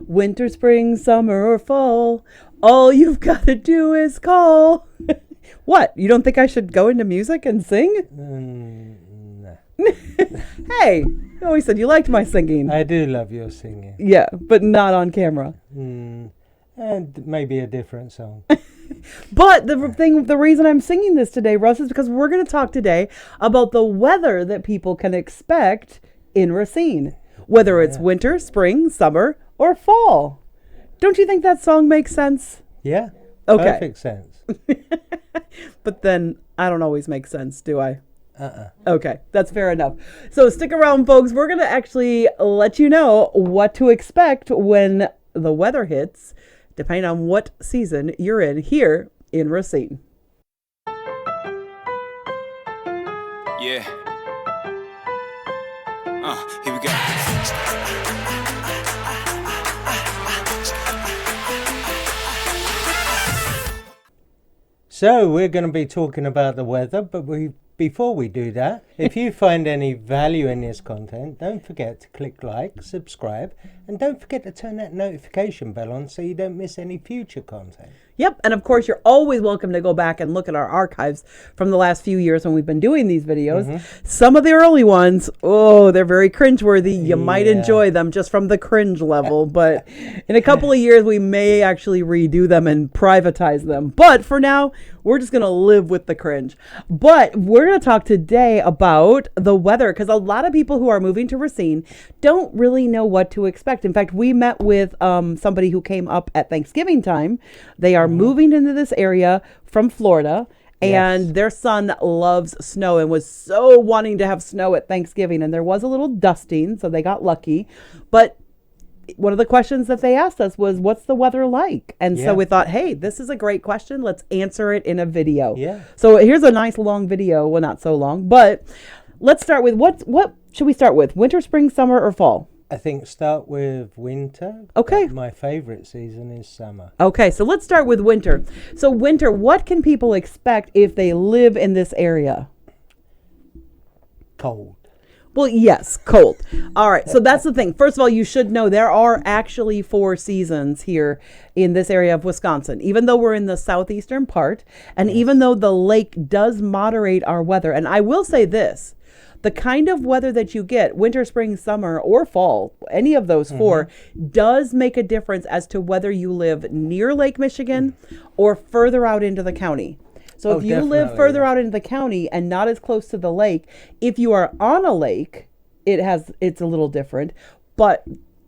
Winter, spring, summer, or fall, all you've got to do is call. What? You don't think I should go into music and sing? No. Hey, you always said you liked my singing. I do love your singing. Yeah, but not on camera. And maybe a different song. But the reason I'm singing this today, Russ, is because we're going to talk today about the weather that people can expect in Racine, whether it's winter, spring, summer, or fall. Don't you think that song makes sense? Yeah. Okay. Perfect sense. But then I don't always make sense, do I? Okay, that's fair enough. So stick around, folks. We're going to actually let you know what to expect when the weather hits, depending on what season you're in here in Racine. Yeah. Here we go. So we're going to be talking about the weather, but before we do that, if you find any value in this content, don't forget to click like, subscribe, and don't forget to turn that notification bell on so you don't miss any future content. Yep, and of course you're always welcome to go back and look at our archives from the last few years when we've been doing these videos. Some of the early ones, they're very cringeworthy. You might enjoy them just from the cringe level, but in a couple of years we may actually redo them and privatize them. But for now, we're just going to live with the cringe. But we're going to talk today about the weather, because a lot of people who are moving to Racine don't really know what to expect. In fact, we met with somebody who came up at Thanksgiving time. They are moving into this area from Florida, and their son loves snow and was so wanting to have snow at Thanksgiving. And there was a little dusting, so they got lucky. But one of the questions that they asked us was, what's the weather like? And so we thought, hey, this is a great question. Let's answer it in a video. Yeah. So here's a nice long video. Well, not so long, but let's start with what should we start with? Winter, spring, summer, or fall? I think start with winter. Okay. My favorite season is summer. Okay, so let's start with winter. So winter, what can people expect if they live in this area? Cold. Well, yes, cold. All right, so that's the thing. First of all, you should know there are actually 4 seasons here in this area of Wisconsin, even though we're in the southeastern part, and even though the lake does moderate our weather. And I will say this, the kind of weather that you get, winter, spring, summer, or fall, any of those 4, does make a difference as to whether you live near Lake Michigan or further out into the county. So if you live further out into the county and not as close to the lake, if you are on a lake, it's a little different. But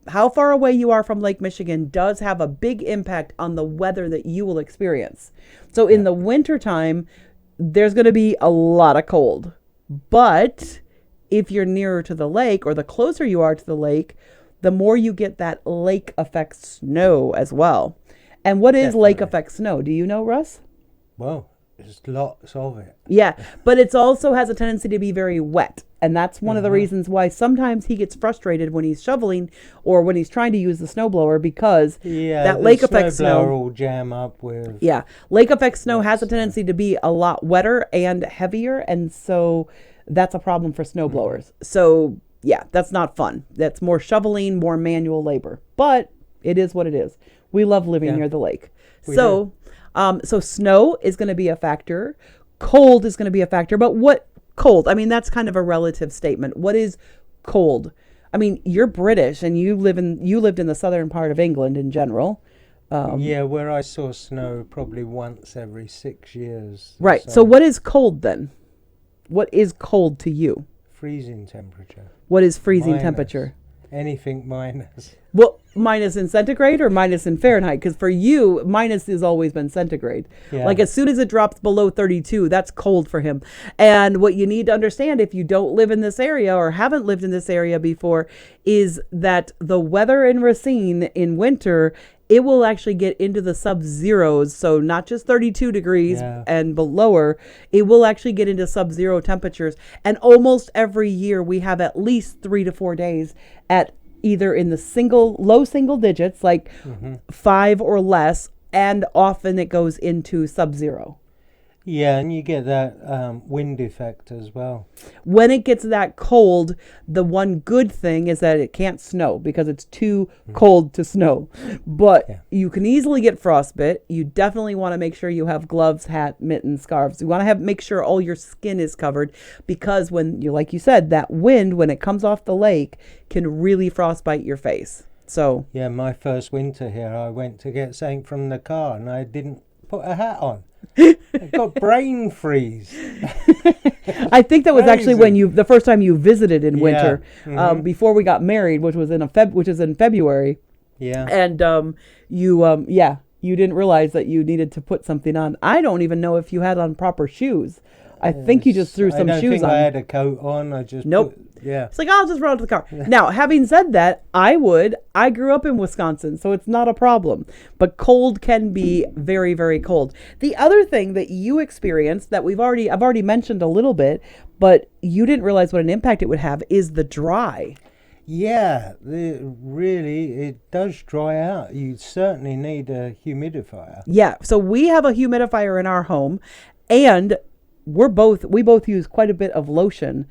how far away you are from Lake Michigan does have a big impact on the weather that you will experience. So in the wintertime, there's going to be a lot of cold. But if you're nearer to the lake, or the closer you are to the lake, the more you get that lake effect snow as well. And what is lake effect snow? Do you know, Russ? Well, there's lots of it. Yeah, but it also has a tendency to be very wet. And that's one of the reasons why sometimes he gets frustrated when he's shoveling or when he's trying to use the snowblower, because that lake effect snow will jam up with. Yeah, lake effect snow has a tendency to be a lot wetter and heavier, and so that's a problem for snowblowers. So yeah, that's not fun. That's more shoveling, more manual labor. But it is what it is. We love living near the lake. So snow is going to be a factor. Cold is going to be a factor. But what cold? I mean, that's kind of a relative statement. What is cold? I mean, you're British and you lived in the southern part of England in general. Where I saw snow probably once every 6 years. Right. So what is cold then? What is cold to you? Freezing temperature. What is freezing temperature? Anything minus. Well, minus in centigrade or minus in Fahrenheit? Because for you, minus has always been centigrade. Yeah. Like as soon as it drops below 32, that's cold for him. And what you need to understand, if you don't live in this area or haven't lived in this area before, is that the weather in Racine in winter, it will actually get into the sub-zeros. So not just 32 degrees and below, it will actually get into sub-zero temperatures. And almost every year we have at least 3 to 4 days at either in the low single digits, like 5 or less, and often it goes into sub-zero. Yeah, and you get that wind effect as well. When it gets that cold, the one good thing is that it can't snow because it's too cold to snow. But you can easily get frostbite. You definitely want to make sure you have gloves, hat, mittens, scarves. You want to make sure all your skin is covered, because when you, like you said, that wind, when it comes off the lake, can really frostbite your face. So yeah, my first winter here, I went to get something from the car and I didn't put a hat on. I got brain freeze. I think that was actually when the first time you visited in winter, before we got married, which was in February. Yeah. And you didn't realize that you needed to put something on. I don't even know if you had on proper shoes. I think you just threw some I don't shoes think on. I had a coat on. I just It's like, I'll just run out to the car. Now, having said that, I grew up in Wisconsin, so it's not a problem. But cold can be very, very cold. The other thing that you experienced that I've already mentioned a little bit, but you didn't realize what an impact it would have, is the dry. Yeah, it does dry out. You certainly need a humidifier. Yeah, so we have a humidifier in our home, and we both use quite a bit of lotion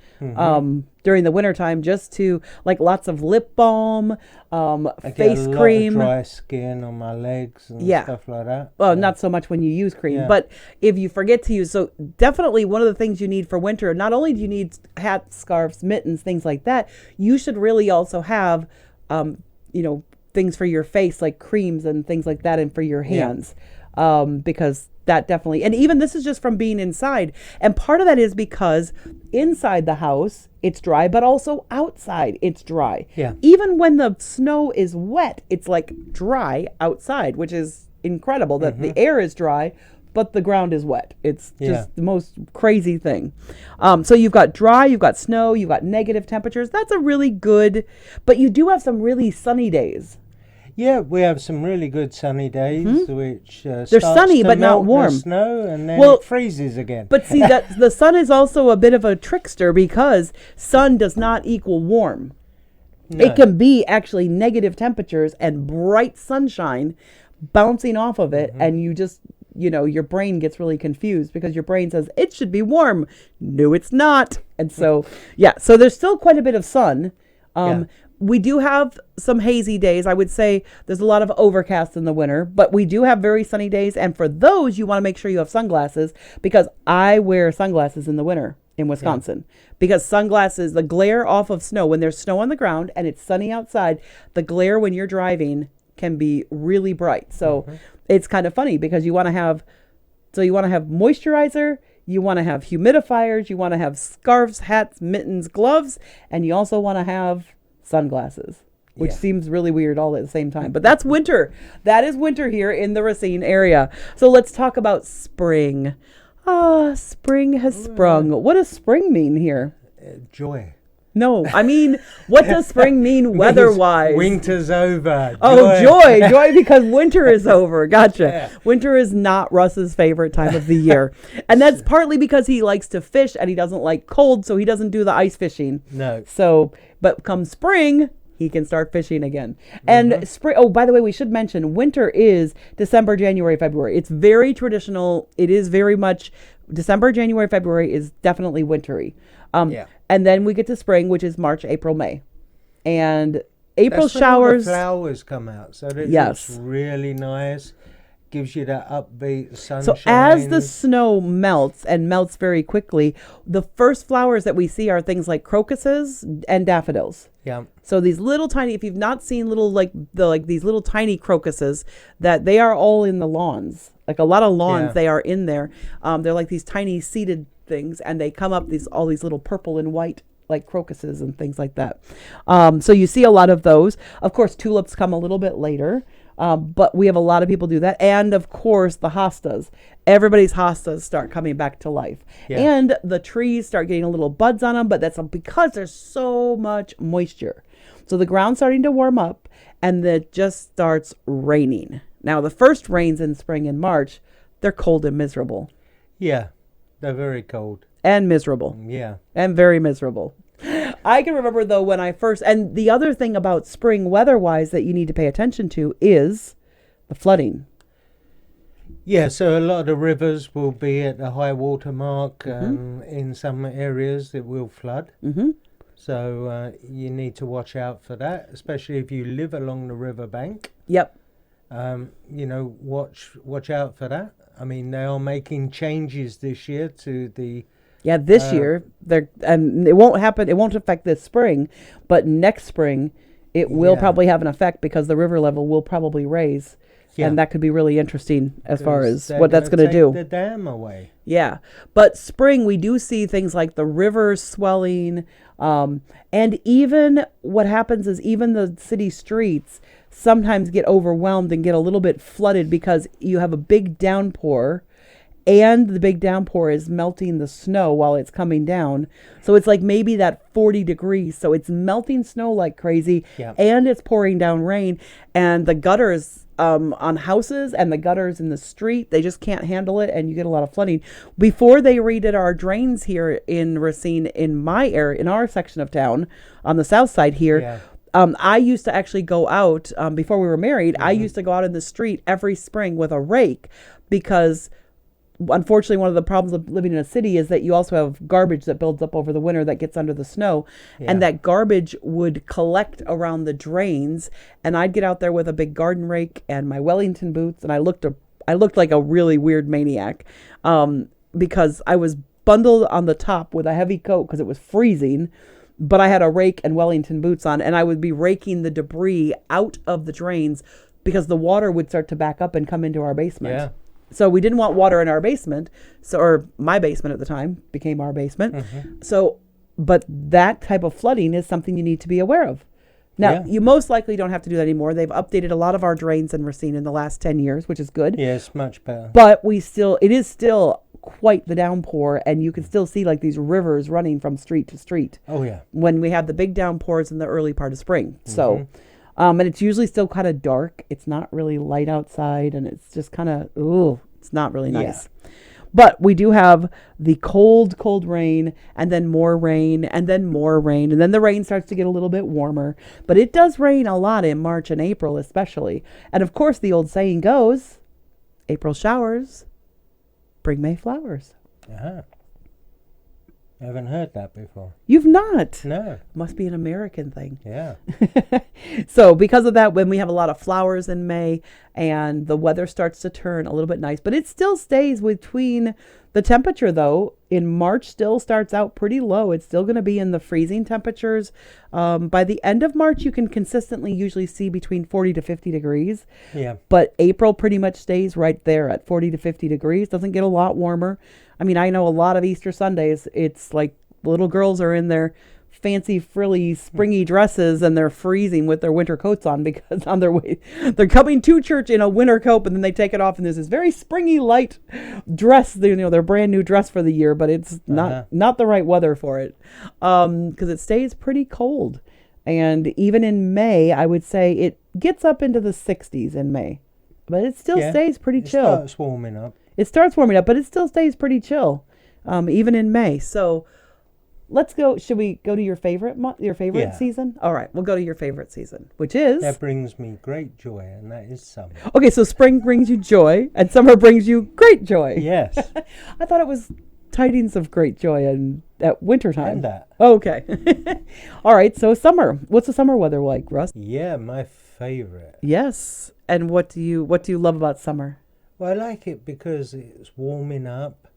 during the wintertime, just to, like, lots of lip balm, I face get a cream. lot of dry skin on my legs and stuff like that. Well, not so much when you use cream, but if you forget to use, so definitely one of the things you need for winter, not only do you need hats, scarves, mittens, things like that, you should really also have, things for your face, like creams and things like that, and for your hands, because that definitely, and even this is just from being inside. And part of that is because inside the house, it's dry, but also outside, it's dry. Yeah. Even when the snow is wet, it's like dry outside, which is incredible that the air is dry, but the ground is wet. It's just the most crazy thing. So you've got dry, you've got snow, you've got negative temperatures. That's a really good, but you do have some really sunny days. Yeah, we have some really good sunny days, which they're sunny but not warm. The snow, and then it freezes again. But see, that the sun is also a bit of a trickster, because sun does not equal warm. No. It can be actually negative temperatures and bright sunshine bouncing off of it, and you just, your brain gets really confused because your brain says it should be warm. No, it's not. And so, so there's still quite a bit of sun. We do have some hazy days. I would say there's a lot of overcast in the winter, but we do have very sunny days. And for those, you want to make sure you have sunglasses, because I wear sunglasses in the winter in Wisconsin, because sunglasses, the glare off of snow, when there's snow on the ground and it's sunny outside, the glare when you're driving can be really bright. So it's kind of funny, because you want to have moisturizer, you want to have humidifiers, you want to have scarves, hats, mittens, gloves, and you also want to have sunglasses, which seems really weird all at the same time. But that's winter. That is winter here in the Racine area. So let's talk about spring. Spring has sprung. What does spring mean here? Joy. No, I mean, what does spring mean weather-wise? Winter's over. Oh, joy, because winter is over. Gotcha. Yeah. Winter is not Russ's favorite time of the year. And that's partly because he likes to fish and he doesn't like cold, so he doesn't do the ice fishing. No. So, but come spring, he can start fishing again. And spring, oh, by the way, we should mention, winter is December, January, February. It's very traditional. It is very much, December, January, February is definitely wintry. And then we get to spring, which is March, April, May. And April showers. The flowers come out, so it looks really nice. Gives you that upbeat sunshine. So as the snow melts, and melts very quickly, the first flowers that we see are things like crocuses and daffodils. Yeah. So these little tiny, if you've not seen these little tiny crocuses, that they are all in the lawns. Like a lot of lawns, they are in there. They're like these tiny seeded things, and they come up all these little purple and white, like crocuses and things like that. So you see a lot of those. Of course, tulips come a little bit later, but we have a lot of people do that. And of course, the hostas. Everybody's hostas start coming back to life. Yeah. And the trees start getting a little buds on them, but that's because there's so much moisture. So the ground's starting to warm up, and it just starts raining. Now, the first rains in spring and March, they're cold and miserable. Yeah. They're very cold. And miserable. Yeah. And very miserable. I can remember, though, when I first... And the other thing about spring weather-wise that you need to pay attention to is the flooding. Yeah, so a lot of the rivers will be at the high water mark. In some areas, it will flood. Mm-hmm. So you need to watch out for that, especially if you live along the riverbank. Yep. Watch out for that. I mean, they are making changes this year to the. Yeah, this year and it won't happen. It won't affect this spring, but next spring, it will probably have an effect because the river level will probably raise, and that could be really interesting as far as what that's going to do. The dam away. Yeah, but spring we do see things like the rivers swelling, and even what happens is even the city streets sometimes get overwhelmed and get a little bit flooded because you have a big downpour. And the big downpour is melting the snow while it's coming down. So it's like maybe that 40 degrees. So it's melting snow like crazy. Yeah. And it's pouring down rain. And the gutters on houses and the gutters in the street, they just can't handle it. And you get a lot of flooding. Before they redid our drains here in Racine, in my area, in our section of town, on the south side here, I used to actually go out, before we were married, I used to go out in the street every spring with a rake because... Unfortunately, one of the problems of living in a city is that you also have garbage that builds up over the winter that gets under the snow. And that garbage would collect around the drains. And I'd get out there with a big garden rake and my Wellington boots. And I looked like a really weird maniac because I was bundled on the top with a heavy coat because it was freezing. But I had a rake and Wellington boots on. And I would be raking the debris out of the drains because the water would start to back up and come into our basement. Yeah. So we didn't want water in our basement, or my basement at the time became our basement. So, but that type of flooding is something you need to be aware of. Now, you most likely don't have to do that anymore. They've updated a lot of our drains in Racine in the last 10 years, which is good. Yes, much better. But it is still quite the downpour, and you can still see like these rivers running from street to street. Oh, yeah. When we have the big downpours in the early part of spring. So... and it's usually still kind of dark. It's not really light outside, and it's just kind of, it's not really nice. Yeah. But we do have the cold, cold rain, and then more rain, and then more rain, and then the rain starts to get a little bit warmer. But it does rain a lot in March and April especially. And of course, the old saying goes, April showers bring May flowers. Uh-huh. I haven't heard that before. You've not? No. Must be an American thing. Yeah. So because of that, when we have a lot of flowers in May and the weather starts to turn a little bit nice, but it still stays between the temperature though. In March still starts out pretty low. It's still going to be in the freezing temperatures. By the end of March, you can consistently usually see between 40 to 50 degrees. Yeah. But April pretty much stays right there at 40 to 50 degrees. Doesn't get a lot warmer. I mean, I know a lot of Easter Sundays, it's like little girls are in their fancy frilly springy dresses and they're freezing with their winter coats on because on their way they're coming to church in a winter coat, and then they take it off and there's this very springy light dress, their brand new dress for the year, but it's not the right weather for it because it stays pretty cold. And even in May, I would say it gets up into the 60s in May, but it still stays pretty chill. It starts warming up. It starts warming up, but it still stays pretty chill, even in May. So let's go. Should we go to your favorite season? All right, we'll go to your favorite season, which is... That brings me great joy, and that is summer. Okay, so spring brings you joy, and summer brings you great joy. Yes. I thought it was tidings of great joy at wintertime. And that. Okay. All right, so summer. What's the summer weather like, Russ? Yeah, my favorite. Yes. And what do you love about summer? Well, I like it because it's warming up.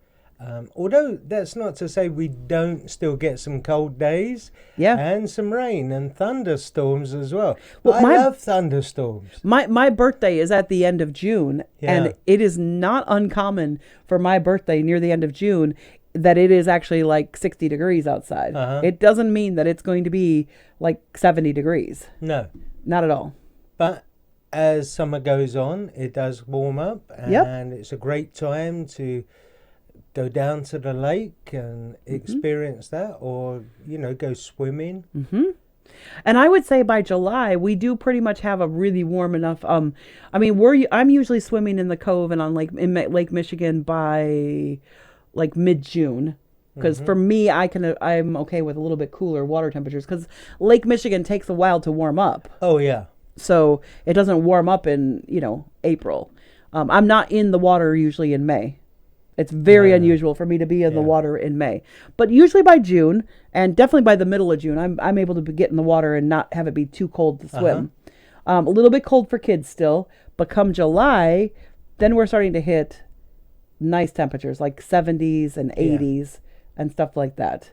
Although that's not to say we don't still get some cold days and some rain and thunderstorms as well. I love thunderstorms. My birthday is at the end of June, and it is not uncommon for my birthday near the end of June that it is actually like 60 degrees outside. It doesn't mean that it's going to be like 70 degrees. No. Not at all. But as summer goes on, it does warm up, and it's a great time to go down to the lake and experience that, or go swimming. And I would say by July we do pretty much have a really warm enough. I'm usually swimming in the cove and on Lake Michigan by like mid-June. Because for me, I'm okay with a little bit cooler water temperatures because Lake Michigan takes a while to warm up. Oh yeah. So it doesn't warm up in, April. I'm not in the water usually in May. It's very unusual for me to be in the water in May. But usually by June, and definitely by the middle of June, I'm able to get in the water and not have it be too cold to swim. A little bit cold for kids still, but come July, then we're starting to hit nice temperatures like 70s and 80s and stuff like that.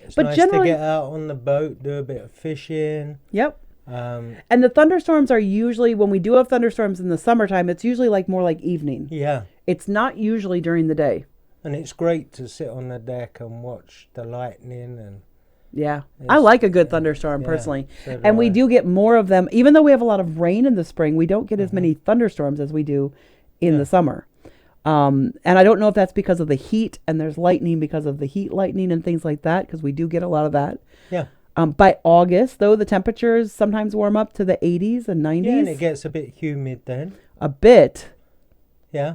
It's but nice generally, to get out on the boat, do a bit of fishing. Yep. And the thunderstorms are usually, when we do have thunderstorms in the summertime, it's usually like more like evening. Yeah. It's not usually during the day. And it's great to sit on the deck and watch the lightning. And yeah, I like a good thunderstorm personally. So and we do get more of them. Even though we have a lot of rain in the spring, we don't get as many thunderstorms as we do in the summer. And I don't know if that's because of the heat and there's lightning because of the heat lightning and things like that, because we do get a lot of that. Yeah. By August, though, the temperatures sometimes warm up to the 80s and 90s. Yeah, and it gets a bit humid then. A bit. Yeah.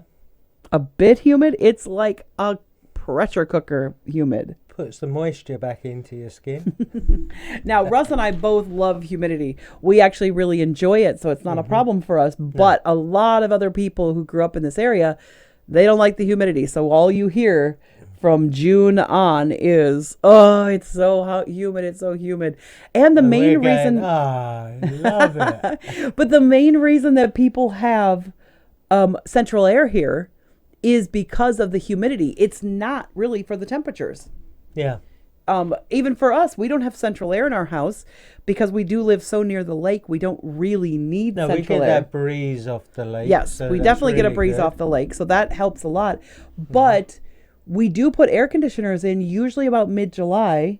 A bit humid. It's like a pressure cooker humid. Puts the moisture back into your skin. Now, Russ and I both love humidity. We actually really enjoy it, so it's not a problem for us. But a lot of other people who grew up in this area, they don't like the humidity. So all you hear from June on is, oh, it's so hot, humid, it's so humid. And the main reason... I love it. But the main reason that people have central air here is because of the humidity. It's not really for the temperatures. Yeah. Even for us, we don't have central air in our house because we do live so near the lake. We don't really need central air. We get that breeze off the lake. Yes, so we definitely get a really breeze good. off the lake. So that helps a lot. But we do put air conditioners in usually about mid-July.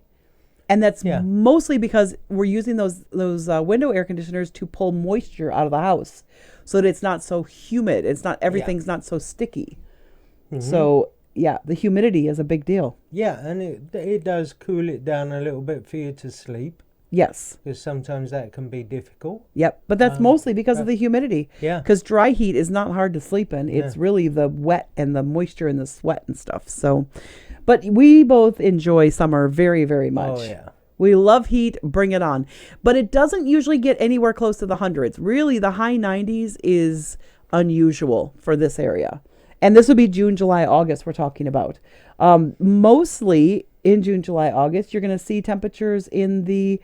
And that's mostly because we're using those window air conditioners to pull moisture out of the house so that it's not so humid. It's not, everything's not so sticky. So, yeah, the humidity is a big deal. Yeah, and it does cool it down a little bit for you to sleep. Yes. Because sometimes that can be difficult. Yep. But that's mostly because of the humidity. Yeah. Because dry heat is not hard to sleep in. It's really the wet and the moisture and the sweat and stuff. So, but we both enjoy summer very, very much. Oh, yeah. We love heat, bring it on. But it doesn't usually get anywhere close to the hundreds. Really, the high 90s is unusual for this area. And this would be June, July, August we're talking about. Mostly in June, July, August, you're going to see temperatures in the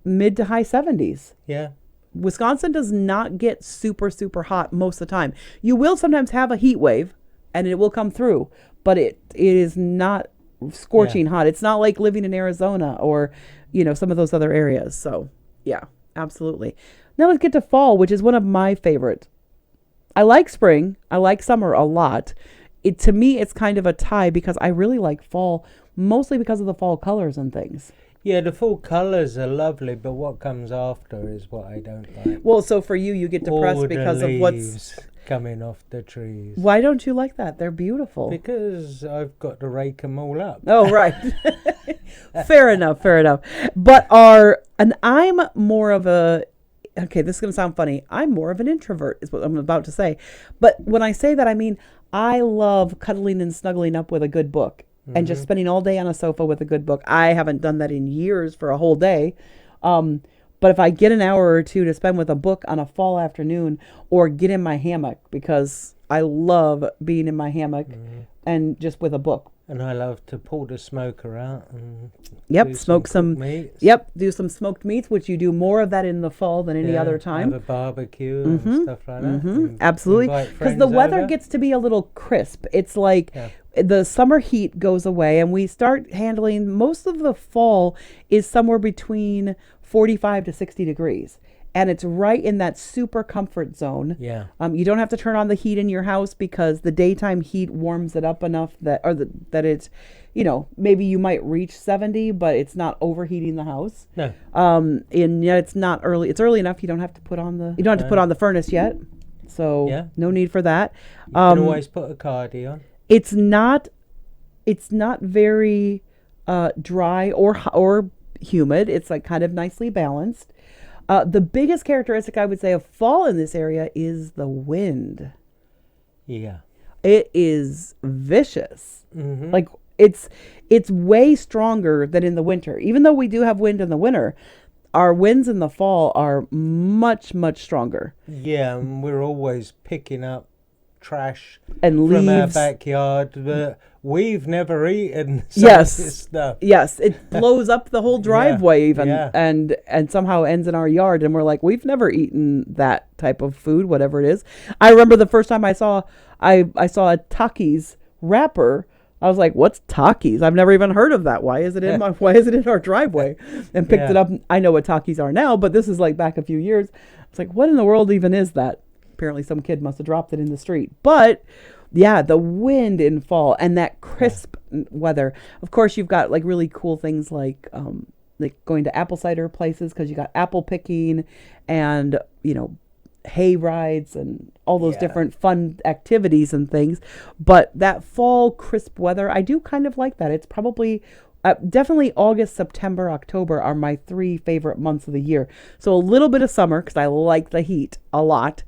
mid to high 70s. Yeah. Wisconsin does not get super, super hot most of the time. You will sometimes have a heat wave, and it will come through. But it is not scorching hot. It's not like living in Arizona or, some of those other areas. So, yeah, absolutely. Now let's get to fall, which is one of my favorite. I like spring. I like summer a lot. To me, it's kind of a tie because I really like fall, mostly because of the fall colors and things. Yeah, the fall colours are lovely, but what comes after is what I don't like. Well, so for you get depressed All because the of what's leaves coming off the trees. Why don't you like that? They're beautiful. Because I've got to rake them all up. Oh, right. Fair enough. But I'm more of a, okay, this is going to sound funny. I'm more of an introvert is what I'm about to say. But when I say that, I mean, I love cuddling and snuggling up with a good book and just spending all day on a sofa with a good book. I haven't done that in years for a whole day. But if I get an hour or two to spend with a book on a fall afternoon or get in my hammock, because I love being in my hammock and just with a book. And I love to pull the smoker out and smoke some meats. Do some smoked meats, which you do more of that in the fall than any other time. Have a barbecue and stuff like that. Absolutely, because the weather gets to be a little crisp. It's like the summer heat goes away and we start handling, most of the fall is somewhere between 45 to 60 degrees. And it's right in that super comfort zone. Yeah. You don't have to turn on the heat in your house because the daytime heat warms it up enough that it's, maybe you might reach 70, but it's not overheating the house. No. And yet it's not early. It's early enough. You don't have to put on the furnace yet. So no need for that. You can always put a cardi on. It's not very dry or humid. It's like kind of nicely balanced. The biggest characteristic I would say of fall in this area is the wind. Yeah. It is vicious. Mm-hmm. Like it's way stronger than in the winter. Even though we do have wind in the winter, our winds in the fall are much, much stronger. Yeah, and we're always picking up trash And from our leaves. backyard that we've never eaten. Some of this stuff. Yes, it blows up the whole driveway even, yeah. and somehow ends in our yard, and we're like, we've never eaten that type of food, whatever it is. I remember the first time I saw a Takis wrapper. I was like, what's Takis? I've never even heard of that. Why is it in our driveway? And picked it up. I know what Takis are now, but this is like back a few years. It's like, what in the world even is that? Apparently some kid must have dropped it in the street. But yeah, the wind in fall and that crisp weather. Of course, you've got like really cool things like going to apple cider places because you got apple picking and, hay rides and all those different fun activities and things. But that fall crisp weather, I do kind of like that. It's probably definitely August, September, October are my 3 favorite months of the year. So a little bit of summer because I like the heat a lot.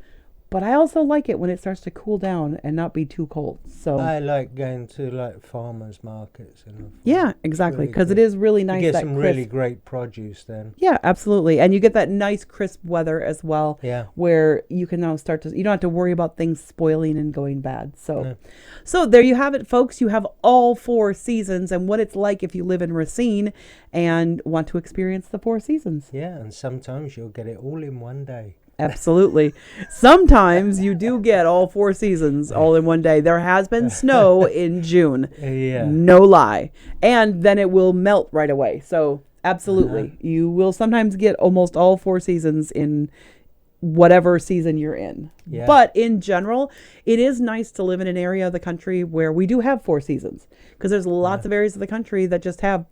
But I also like it when it starts to cool down and not be too cold. So I like going to like farmers markets. Yeah, exactly. Because it is really nice. You get some really great produce then. Yeah, absolutely. And you get that nice crisp weather as well. Yeah. Where you can now you don't have to worry about things spoiling and going bad. So there you have it, folks. You have all 4 seasons and what it's like if you live in Racine and want to experience the 4 seasons. Yeah, and sometimes you'll get it all in one day. Absolutely. Sometimes you do get all 4 seasons all in one day. There has been snow in June. Yeah. No lie. And then it will melt right away. So absolutely. You will sometimes get almost all 4 seasons in whatever season you're in. Yeah. But in general, it is nice to live in an area of the country where we do have 4 seasons. Because there's lots of areas of the country that just have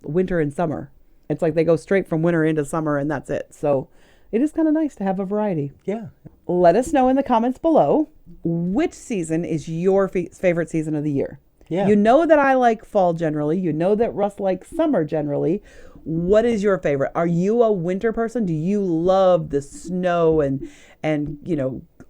winter and summer. It's like they go straight from winter into summer and that's it. So it is kind of nice to have a variety. Yeah. Let us know in the comments below which season is your favorite season of the year. Yeah. You know that I like fall generally. You know that Russ likes summer generally. What is your favorite? Are you a winter person? Do you love the snow and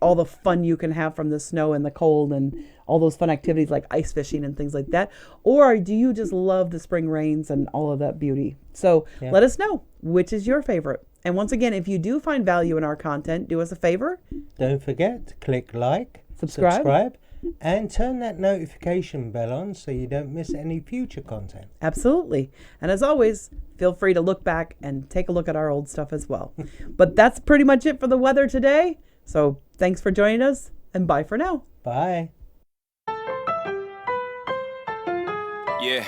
all the fun you can have from the snow and the cold and all those fun activities like ice fishing and things like that? Or do you just love the spring rains and all of that beauty? So let us know which is your favorite. And once again, if you do find value in our content, do us a favor. Don't forget to click like, subscribe, and turn that notification bell on so you don't miss any future content. Absolutely. And as always, feel free to look back and take a look at our old stuff as well. But that's pretty much it for the weather today. So thanks for joining us and bye for now. Bye. Yeah.